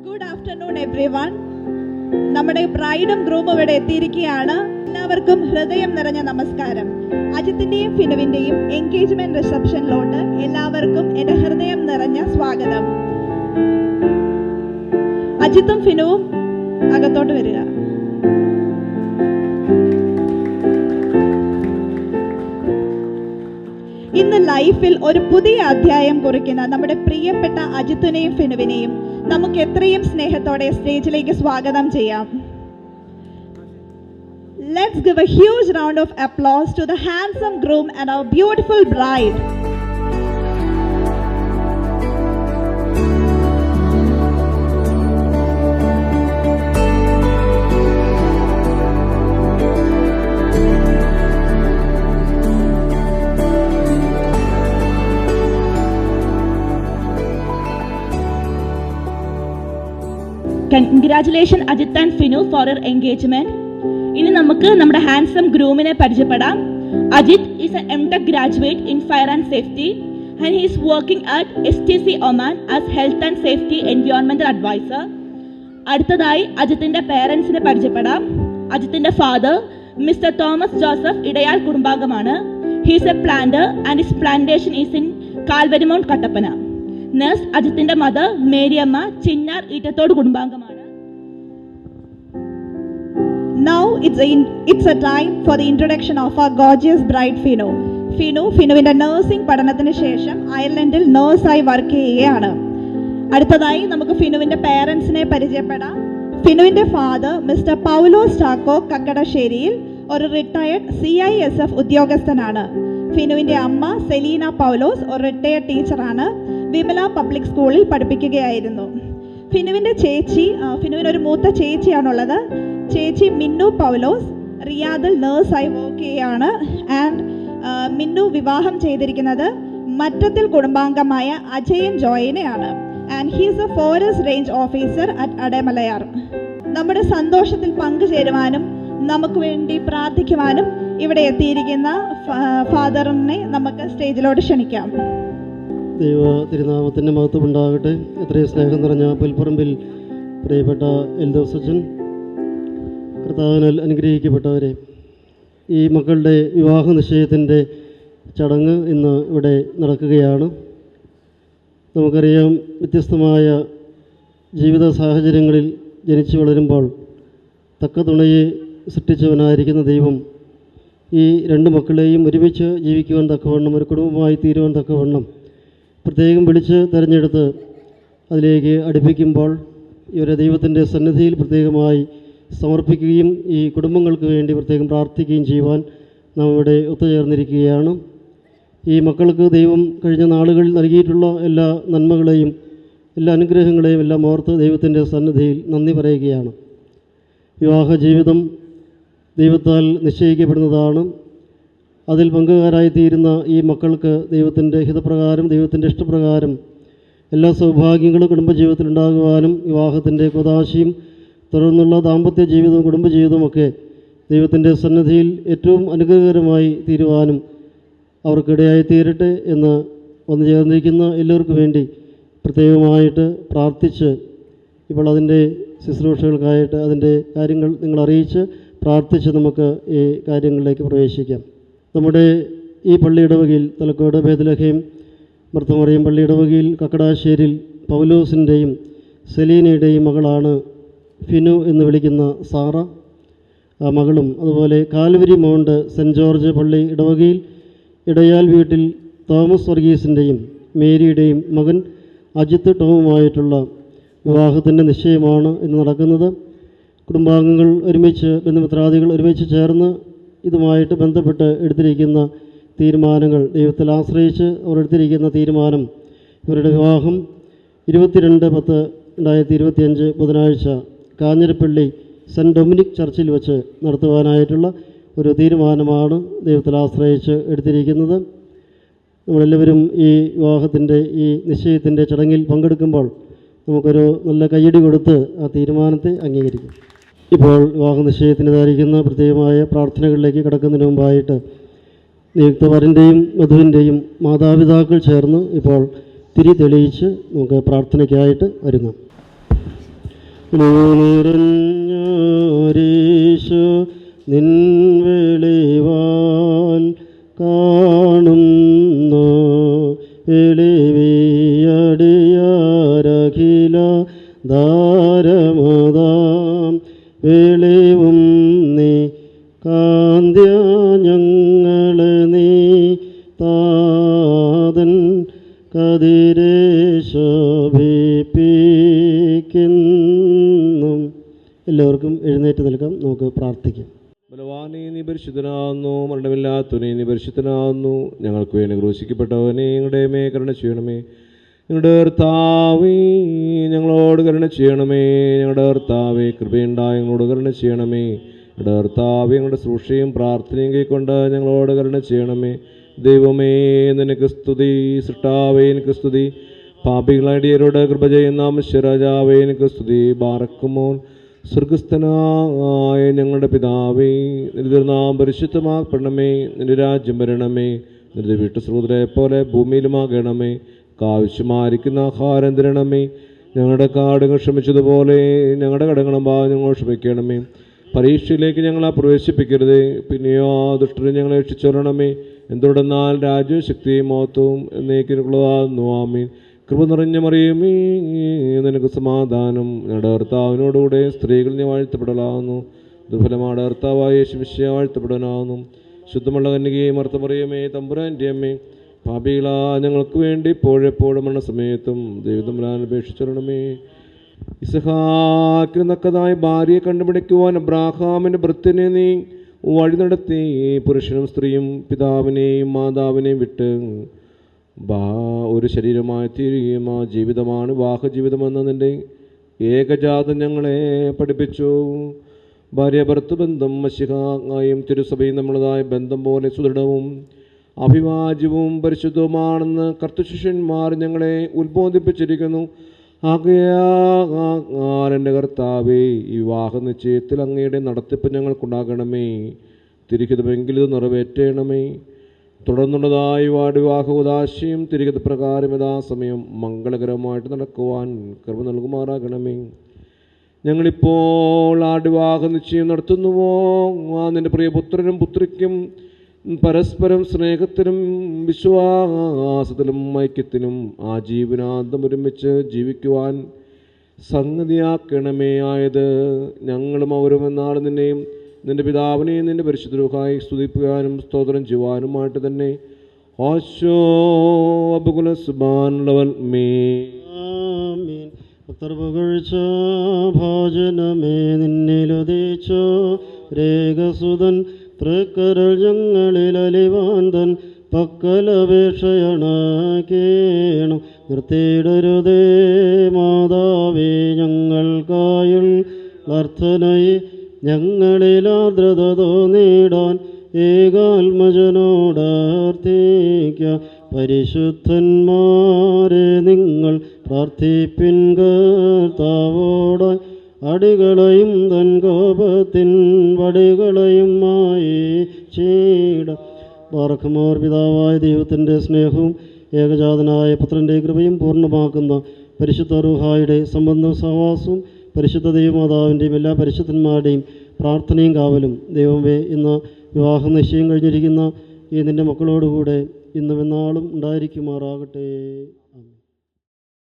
Good afternoon everyone. നമ്മുടെ ബ്രൈഡും ഗ്രൂമും ഇവിടെ എത്തിയിരിക്കുകയാണ്. എല്ലാവർക്കും ഹൃദയം നിറഞ്ഞ നമസ്കാരം. അജിത്തിന്റെയും ഫിനുവിന്റെയും എൻഗേജ്മെന്റ് റിസപ്ഷനിലോട്ട് എല്ലാവർക്കും എൻ്റെ ഹൃദയം നിറഞ്ഞ സ്വാഗതം. അജിത്തും ഫിനുവും അകത്തോട്ട് വരിക. ഇന്ന് ലൈഫിൽ ഒരു പുതിയ അധ്യായം കുറിക്കുന്ന നമ്മുടെ പ്രിയപ്പെട്ട അജിത്തിനെയും ഫിനുവിനെയും നമുക്ക് എത്രയും സ്നേഹത്തോടെ സ്റ്റേജിലേക്ക് സ്വാഗതം ചെയ്യാം. Let's give a huge round of applause to the handsome groom and our beautiful bride. Congratulations Ajit and Finu for your engagement. ഇനി നമുക്ക് നമ്മുടെ ഹാൻസം ഗ്രൂമിനെ പരിചയപ്പെടാം. Ajith is an M.Tech graduate in fire and safety and he is working at STC Oman as health and safety environmental advisor. അടുത്തതായി അജിത്തിന്റെ പേരൻസിനെ പരിചയപ്പെടാം. അജിത്തിന്റെ father mister Thomas Joseph Idayal കുടുംബാംഗമാണ്. He is a planter and his plantation is in Calvary Mount Kattappana. Next അജിത്തിന്റെ mother Mariyamma Chinnar Eettathodu കുടുംബാംഗമാണ്. Now it's a time for the introduction of our gorgeous bride Finu. ഫിനുവിന്റെ nursing പഠനത്തിന് ശേഷം അയർലൻഡിൽ നേഴ്സായി വർക്ക് ചെയ്യുകയാണ്. അടുത്തതായി നമുക്ക് ഫിനുവിന്റെ പേരൻസിനെ പരിചയപ്പെടാം. ഫിനുവിന്റെ ഫാദർ മിസ്റ്റർ പൗലോസ് ചാക്കോ കക്കടശ്ശേരിയിൽ ഒരു റിട്ടയർഡ് CISF ഉദ്യോഗസ്ഥനാണ്. ഫിനുവിന്റെ അമ്മ സെലീന പൗലോസ് ഒരു റിട്ടയർഡ് ടീച്ചറാണ്. വിമല പബ്ലിക് സ്കൂളിൽ പഠിപ്പിക്കുകയായിരുന്നു. ഫിനുവിനൊരു മൂത്ത ചേച്ചിയാണുള്ളത്. ചേച്ചി മിന്നു പൗലോസ് റിയാദിൽ നേഴ്സായി വർക്ക് ചെയ്യുകയാണ്. ആൻഡ് മിന്നു വിവാഹം ചെയ്തിരിക്കുന്നത് മറ്റത്തിൽ കുടുംബാംഗമായ അജയൻ ജോയിനെയാണ്. And he's a forest range officer at Adamalayar. നമ്മുടെ സന്തോഷത്തിൽ പങ്കുചേരുവാനും നമുക്ക് വേണ്ടി പ്രാർത്ഥിക്കുവാനും ഇവിടെ എത്തിയിരിക്കുന്ന ഫാദറിനെ നമുക്ക് സ്റ്റേജിലോട്ട് ക്ഷണിക്കാം. ദൈവ തിരുനാമത്തിൻ്റെ മഹത്വം ഉണ്ടാകട്ടെ. എത്രയും സ്നേഹം നിറഞ്ഞ പുൽപ്പറമ്പിൽ പ്രിയപ്പെട്ട എൽദോസച്ചൻ, കർത്താവിനാൽ അനുഗ്രഹിക്കപ്പെട്ടവരെ, ഈ മക്കളുടെ വിവാഹ നിശ്ചയത്തിൻ്റെ ചടങ്ങ് ഇന്ന് ഇവിടെ നടക്കുകയാണ്. നമുക്കറിയാം, വ്യത്യസ്തമായ ജീവിത സാഹചര്യങ്ങളിൽ ജനിച്ചു വളരുമ്പോൾ തക്ക തുണയെ സൃഷ്ടിച്ചവനായിരിക്കുന്ന ദൈവം ഈ രണ്ട് മക്കളെയും ഒരുമിച്ച് ജീവിക്കുവാൻ തക്കവണ്ണം, ഒരു കുടുംബമായി തീരുവാൻ തക്കവണ്ണം പ്രത്യേകം വിളിച്ച് തിരഞ്ഞെടുത്ത് അതിലേക്ക് അടുപ്പിക്കുമ്പോൾ ഇവരെ ദൈവത്തിൻ്റെ സന്നിധിയിൽ പ്രത്യേകമായി സമർപ്പിക്കുകയും ഈ കുടുംബങ്ങൾക്ക് വേണ്ടി പ്രത്യേകം പ്രാർത്ഥിക്കുകയും ചെയ്യുവാൻ നാം ഇവിടെ ഒത്തുചേർന്നിരിക്കുകയാണ്. ഈ മക്കൾക്ക് ദൈവം കഴിഞ്ഞ നാളുകളിൽ നൽകിയിട്ടുള്ള എല്ലാ നന്മകളെയും എല്ലാ അനുഗ്രഹങ്ങളെയും എല്ലാം ഓർത്ത് ദൈവത്തിൻ്റെ സന്നിധിയിൽ നന്ദി പറയുകയാണ്. വിവാഹ ജീവിതം ദൈവത്താൽ നിശ്ചയിക്കപ്പെടുന്നതാണ്. അതിൽ പങ്കുകാരായിത്തീരുന്ന ഈ മക്കൾക്ക് ദൈവത്തിൻ്റെ ഹിതപ്രകാരം, ദൈവത്തിൻ്റെ ഇഷ്ടപ്രകാരം എല്ലാ സൗഭാഗ്യങ്ങളും കുടുംബജീവിതത്തിൽ ഉണ്ടാകുവാനും വിവാഹത്തിൻ്റെ കുദാശയും തുടർന്നുള്ള ദാമ്പത്യ ജീവിതവും കുടുംബജീവിതവുമൊക്കെ ദൈവത്തിൻ്റെ സന്നിധിയിൽ ഏറ്റവും അനുഗ്രഹകരമായി തീരുവാനും അവർക്കിടയായി തീരട്ടെ എന്ന് വന്നു ചേർന്നിരിക്കുന്ന എല്ലാവർക്കും വേണ്ടി പ്രത്യേകമായിട്ട് പ്രാർത്ഥിച്ച് ഇപ്പോൾ അതിൻ്റെ ശുശ്രൂഷകൾക്കായിട്ട് അതിൻ്റെ കാര്യങ്ങൾ നിങ്ങളറിയിച്ച് പ്രാർത്ഥിച്ച് നമുക്ക് ഈ കാര്യങ്ങളിലേക്ക് പ്രവേശിക്കാം. നമ്മുടെ ഈ പള്ളിയിടവകയിൽ തലക്കോട് ബേത്ലഹേം മർത്തമറിയം പള്ളിയിടവകയിൽ കക്കടാശ്ശേരിയിൽ പൗലോസിൻ്റെയും സെലീനയുടെയും മകളാണ് ഫിനു എന്ന് വിളിക്കുന്ന സാറ. ആ മകളും അതുപോലെ കാൽവരി മൗണ്ട് സെൻറ്റ് ജോർജ് പള്ളി ഇടവകയിൽ ഇടയാൽ വീട്ടിൽ തോമസ് വർഗീസിൻ്റെയും മേരിയുടെയും മകൻ അജിത്ത് ടോമുമായിട്ടുള്ള വിവാഹത്തിൻ്റെ നിശ്ചയമാണ് ഇന്ന് നടക്കുന്നത്. കുടുംബാംഗങ്ങൾ ഒരുമിച്ച്, ബന്ധുമിത്രാദികൾ ഒരുമിച്ച് ചേർന്ന് ഇതുമായിട്ട് ബന്ധപ്പെട്ട് എടുത്തിരിക്കുന്ന തീരുമാനങ്ങൾ, ദൈവത്തിൽ ആശ്രയിച്ച് അവർ എടുത്തിരിക്കുന്ന തീരുമാനം, ഇവരുടെ വിവാഹം 22/10/2025 ബുധനാഴ്ച കാഞ്ഞിരപ്പള്ളി സെൻറ്റ് ഡൊമിനിക് ചർച്ചിൽ വെച്ച് നടത്തുവാനായിട്ടുള്ള ഒരു തീരുമാനമാണ് ദൈവത്തിൽ ആശ്രയിച്ച് എടുത്തിരിക്കുന്നത്. നമ്മളെല്ലാവരും ഈ വിവാഹത്തിൻ്റെ ഈ നിശ്ചയത്തിൻ്റെ ചടങ്ങിൽ പങ്കെടുക്കുമ്പോൾ നമുക്കൊരു നല്ല കയ്യടി കൊടുത്ത് ആ തീരുമാനത്തെ അംഗീകരിക്കും. ഇപ്പോൾ വിവാഹ നിശ്ചയത്തിൻ്റെതായിരിക്കുന്ന പ്രത്യേകമായ പ്രാർത്ഥനകളിലേക്ക് കടക്കുന്നതിന് മുമ്പായിട്ട് നിയുക്ത വരൻ്റെയും വധുവിൻ്റെയും മാതാപിതാക്കൾ ചേർന്ന് ഇപ്പോൾ തിരി തെളിയിച്ച് നമുക്ക് പ്രാർത്ഥനയ്ക്കായിട്ട് ഒരുങ്ങാം. നിറഞ്ഞോരീശോ നിൻ വെളിവാൽ കാണുന്നു എളിവിയടിയാരഖില ധാരമതാം വെളിവും നീ കാന്ത്യ ഞങ്ങളെ നീ താതൻ കതിരെ ശോഭിപ്പിക്കുന്നു. എല്ലാവർക്കും എഴുന്നേറ്റ് നിൽക്കാം, നമുക്ക് പ്രാർത്ഥിക്കാം. ബലവാനേ നീ പരിശുദ്ധനാകുന്നു, മരണമില്ലാത്തവനെ നീ പരിശുദ്ധനാകുന്നു, ഞങ്ങൾക്ക് വേണ്ടി ക്രൂശിക്കപ്പെട്ടവനെ ഞങ്ങളുടെ മേ കരുണ ചെയ്യണമേ. ഞങ്ങളുടെ കർത്താവേ ഞങ്ങളോട് കരുണ ചെയ്യണമേ. ഞങ്ങളുടെ കർത്താവേ കൃപയുണ്ടായി ഞങ്ങളോട് കരുണ ചെയ്യണമേ. ഞങ്ങളുടെ കർത്താവേ ഞങ്ങളുടെ സൂക്ഷിയും പ്രാർത്ഥനയും കൈക്കൊണ്ട് ഞങ്ങളോട് കരുണ ചെയ്യണമേ. ദൈവമേ നിനക്ക് സ്തുതി, സൃഷ്ടാവേ നിനക്ക് സ്തുതി, പാപികളടിയരോട് കൃപ ചെയ്യുന്ന മനുഷ്യരാജാവേ നിനക്ക് സ്തുതി. ബാറക്കുമോൻ സ്വർഗസ്ഥനായ ഞങ്ങളുടെ പിതാവേ, നിന്റെ നാമം പരിശുദ്ധമാക്കണമേ. നിന്റെ രാജ്യം വരണമേ. നിന്റെ വീട്ടു ശ്രോതരെ പോലെ ഭൂമിയിലുമാകണമേ. ആവശ്യമായിരിക്കുന്ന ആഹാരം തരണമേ. ഞങ്ങളുടെ കടങ്ങൾ ക്ഷമിച്ചതുപോലെ ഞങ്ങളുടെ കടങ്ങളും ഞങ്ങൾ ക്ഷമിക്കണമേ. പരീക്ഷയിലേക്ക് ഞങ്ങളെ പ്രവേശിപ്പിക്കരുതേ, പിന്നെയോ ദുഷ്ടരെ ഞങ്ങളെ രക്ഷിച്ചോളണമേ. എന്തുകൊണ്ടെന്നാൽ രാജ്യവും ശക്തിയും മഹത്വവും എന്നേക്കുള്ളതാകുന്നു. ആമീൻ. കൃപ നിറഞ്ഞ മറിയമേ നിനക്ക് സമാധാനം. ഞങ്ങളുടെ കർത്താവിനോടുകൂടെ സ്ത്രീകൾ നീ വാഴ്ത്തപ്പെടലാകുന്നു. ദുർഫലമായ കർത്താവായ യേശുമിശിഹാ വാഴ്ത്തപ്പെടാനാകുന്നു. ശുദ്ധമുള്ള കന്യകയെ മർത്തമറിയമേ തമ്പുരാൻ്റെ അമ്മേ, പാപികളാ ഞങ്ങൾക്ക് വേണ്ടി ഇപ്പോഴെപ്പോഴും മരണസമയത്തും ദൈവതമ്പുരാൻ അപേക്ഷിച്ചോളണമേ. ഇസഹാക്കിന് തക്കതായ ഭാര്യയെ കണ്ടുപിടിക്കുവാൻ അബ്രാഹാമിൻ്റെ ഭൃത്യനെ നീ വഴി നടത്തി. പുരുഷനും സ്ത്രീയും പിതാവിനെയും മാതാവിനെയും വിട്ട് ഒരു ശരീരമായി തീരുകയും ആ ജീവിതമാണ് വിവാഹജീവിതമെന്ന് നിൻ്റെ ഏകജാതം ഞങ്ങളെ പഠിപ്പിച്ചു. ഭാര്യ ഭർത്തൃബന്ധം മശിഹായും തിരുസഭയും നമ്മളുടേതായ ബന്ധം പോലെ സുദൃഢവും അഭിവാജ്യവും പരിശുദ്ധവുമാണെന്ന് കർത്തൃശിഷ്യന്മാർ ഞങ്ങളെ ഉത്ബോധിപ്പിച്ചിരിക്കുന്നു. ആകയാൽ എൻ്റെ കർത്താവേ, ഈ വിവാഹ നിശ്ചയത്തിൽ അങ്ങയുടെ നടത്തിപ്പ് ഞങ്ങൾക്കുണ്ടാകണമേ. തിരികതമെങ്കിൽ ഇത് നിറവേറ്റണമേ. തുടർന്നുള്ളതായി വിവാഹ ഉദാശയും തിരികത പ്രകാരം യഥാസമയം മംഗളകരമായിട്ട് നടക്കുവാൻ കൃപ നൽകുമാറാകണമേ. ഞങ്ങളിപ്പോൾ വിവാഹ നിശ്ചയം നടത്തുന്നുവോ നിൻ്റെ പ്രിയപുത്രനും പുത്രിക്കും പരസ്പരം സ്നേഹത്തിനും വിശ്വാസത്തിലും ഐക്യത്തിനും ആജീവനാന്തം ഒരുമിച്ച് ജീവിക്കുവാൻ സംഗതിയാക്കണമേ. ആയത് ഞങ്ങളും അവരും എന്നാൾ നിന്നെയും നിൻ്റെ പിതാവിനെയും നിൻ്റെ പരിശുദ്ധ രൂഹായി സ്തുതിക്കുവാനും സ്തോത്രം ചെയ്യുവാനുമായിട്ട് തന്നെ. ഓശോ അബുകുല സുബാനുള്ളവൻ മേ പുകഴ്ച ഭാജനമേ നിന്നിലുദിച്ചോ രേഖസുതൻ തൃക്കരൾ ഞങ്ങളിൽ അലിവാന്തൻ പക്കലപേക്ഷയണക്കേണം നിർത്തിയിടരുതേ മാതാവേ ഞങ്ങൾക്കായുൾ അർത്ഥനയെ ഞങ്ങളിൽ ആർദ്രത തോന്നിടാൻ ഏകാത്മജനോടാർത്ഥിക്ക. പരിശുദ്ധന്മാരെ നിങ്ങൾ പ്രാർത്ഥിപ്പിൻ കർത്താവോടായി അടികളെയും തൻ കോപത്തിൻ വടികളെയും മായി ചീട. ബാറക്കുമോർ പിതാവായ ദൈവത്തിൻ്റെ സ്നേഹവും ഏകജാതനായ പുത്രൻ്റെ കൃപയും പൂർണ്ണമാക്കുന്ന പരിശുദ്ധ റൂഹായുടെ സംബന്ധവും സഹവാസവും പരിശുദ്ധ ദൈവമാതാവിൻ്റെയും എല്ലാ പരിശുദ്ധന്മാരുടെയും പ്രാർത്ഥനയും കാവലും ദൈവമേ ഇന്ന് വിവാഹം നിശ്ചയം കഴിഞ്ഞിരിക്കുന്ന ഈ നിൻ്റെ മക്കളോടുകൂടെ ഇന്നും എന്നാളും ഉണ്ടായിരിക്കുമാറാകട്ടെ.